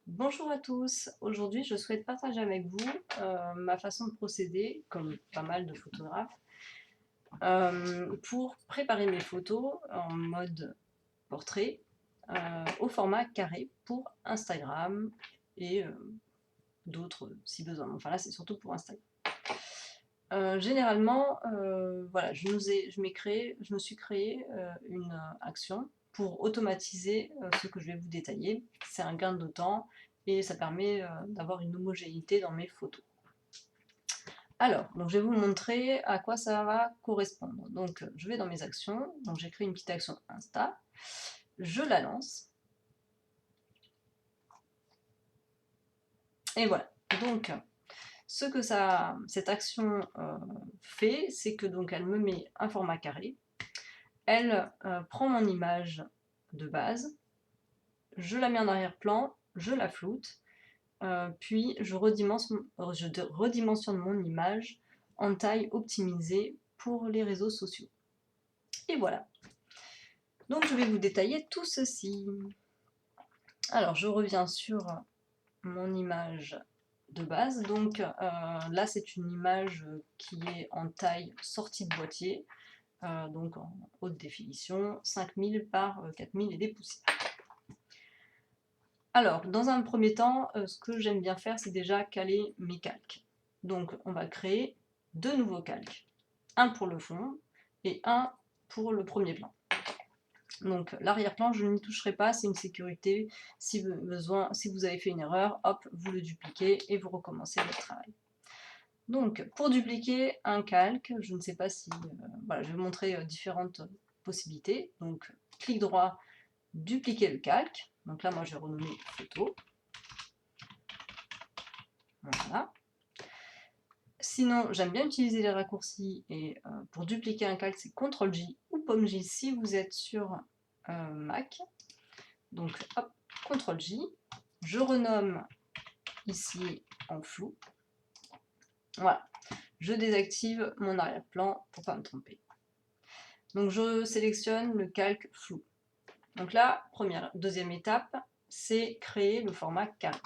Bonjour à tous, aujourd'hui je souhaite partager avec vous ma façon de procéder, comme pas mal de photographes, pour préparer mes photos en mode portrait au format carré pour Instagram et d'autres si besoin. Enfin là c'est surtout pour Instagram. Généralement, voilà, je me suis créé une action pour automatiser ce que je vais vous détailler. C'est un gain de temps et ça permet d'avoir une homogénéité dans mes photos. Alors, donc je vais vous montrer à quoi ça va correspondre. Donc, je vais dans mes actions. Donc, j'ai créé une petite action Insta. Je la lance. Et voilà. Donc, ce que cette action fait, c'est que donc elle me met un format carré. Elle prend mon image de base, je la mets en arrière-plan, je la floute, puis je redimensionne mon image en taille optimisée pour les réseaux sociaux. Et voilà. Donc je vais vous détailler tout ceci. Alors je reviens sur mon image de base. Donc là c'est une image qui est en taille sortie de boîtier, donc en haute définition, 5000 par 4000 et des poussières. Alors, dans un premier temps, ce que j'aime bien faire, c'est déjà caler mes calques. Donc, on va créer deux nouveaux calques. Un pour le fond et un pour le premier plan. Donc, l'arrière-plan, je n'y toucherai pas, c'est une sécurité. Si vous avez fait une erreur, hop, vous le dupliquez et vous recommencez votre travail. Donc, pour dupliquer un calque, je ne sais pas si... voilà, je vais vous montrer différentes possibilités. Donc, clic droit, dupliquer le calque. Donc là, moi, je vais renommer photo. Voilà. Sinon, j'aime bien utiliser les raccourcis et pour dupliquer un calque, c'est CTRL-J ou POM-J si vous êtes sur Mac. Donc, hop, CTRL-J. Je renomme ici en flou. Voilà. Je désactive mon arrière-plan pour ne pas me tromper. Donc, je sélectionne le calque flou. Donc là, deuxième étape, c'est créer le format carré.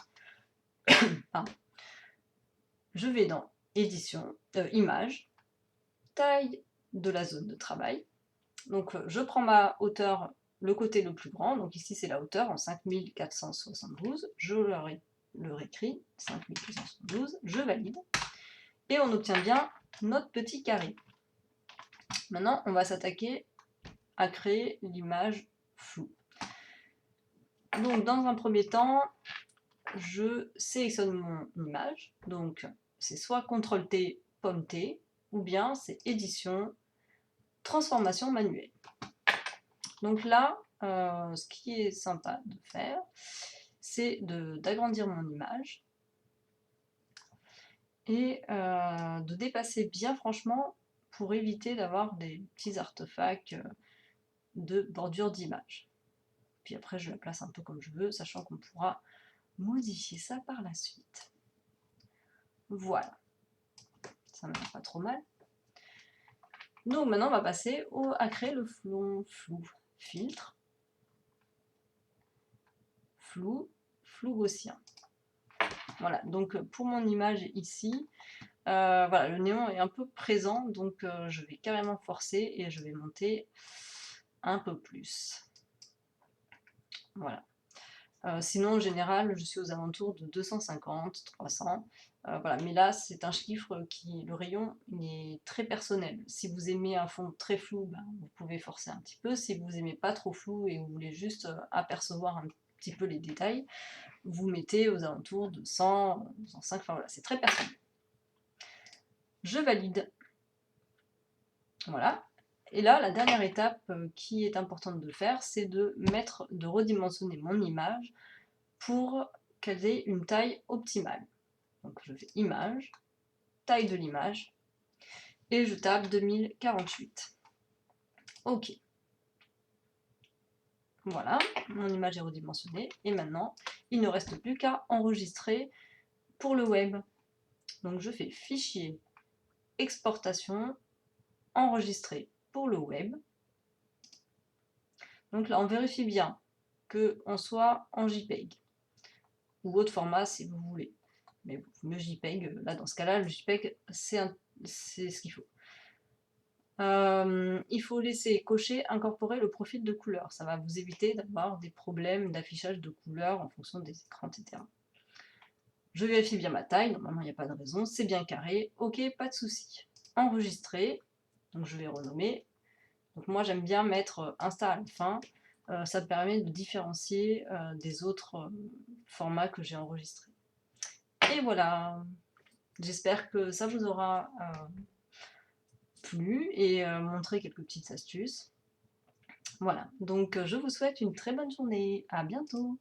Je vais dans Édition, Images, taille de la zone de travail. Donc je prends ma hauteur, le côté le plus grand, donc ici c'est la hauteur en 5472, je le réécris, 5472, je valide, et on obtient bien notre petit carré. Maintenant on va s'attaquer à créer l'image floue. Donc dans un premier temps, je sélectionne mon image, donc c'est soit CTRL-T, POM-T, ou bien c'est Édition, Transformation manuelle. Donc là, ce qui est sympa de faire, c'est d'agrandir mon image et de dépasser bien franchement pour éviter d'avoir des petits artefacts de bordure d'image. Puis après, je la place un peu comme je veux, sachant qu'on pourra modifier ça par la suite. Voilà, ça ne va pas trop mal. Donc maintenant, on va passer à créer le flou. Filtre, flou gaussien. Voilà, donc pour mon image ici, voilà, le néon est un peu présent, donc je vais carrément forcer et je vais monter un peu plus. Voilà. Sinon, en général, je suis aux alentours de 250, 300. Voilà. Mais là, c'est un chiffre qui, le rayon, il est très personnel. Si vous aimez un fond très flou, ben, vous pouvez forcer un petit peu. Si vous n'aimez pas trop flou et vous voulez juste apercevoir un petit peu les détails, vous mettez aux alentours de 100, 105, enfin voilà, c'est très personnel. Je valide. Voilà. Et là, la dernière étape qui est importante de faire, c'est de redimensionner mon image pour qu'elle ait une taille optimale. Donc je fais image, taille de l'image, et je tape 2048. Ok. Voilà, mon image est redimensionnée, et maintenant, il ne reste plus qu'à enregistrer pour le web. Donc je fais Fichier, Exportation, Enregistrer pour le web. Donc là, on vérifie bien qu'on soit en JPEG. ou autre format si vous voulez. Mais le JPEG, là dans ce cas-là, le JPEG c'est ce qu'il faut. Il faut laisser cocher incorporer le profil de couleur. Ça va vous éviter d'avoir des problèmes d'affichage de couleurs en fonction des écrans, etc. Je vérifie bien ma taille, normalement il n'y a pas de raison, c'est bien carré, ok, pas de souci. Enregistrer, donc je vais renommer. Donc moi j'aime bien mettre Insta à la fin, ça me permet de différencier des autres formats que j'ai enregistrés. Et voilà, j'espère que ça vous aura plu et montré quelques petites astuces. Voilà, donc je vous souhaite une très bonne journée, à bientôt.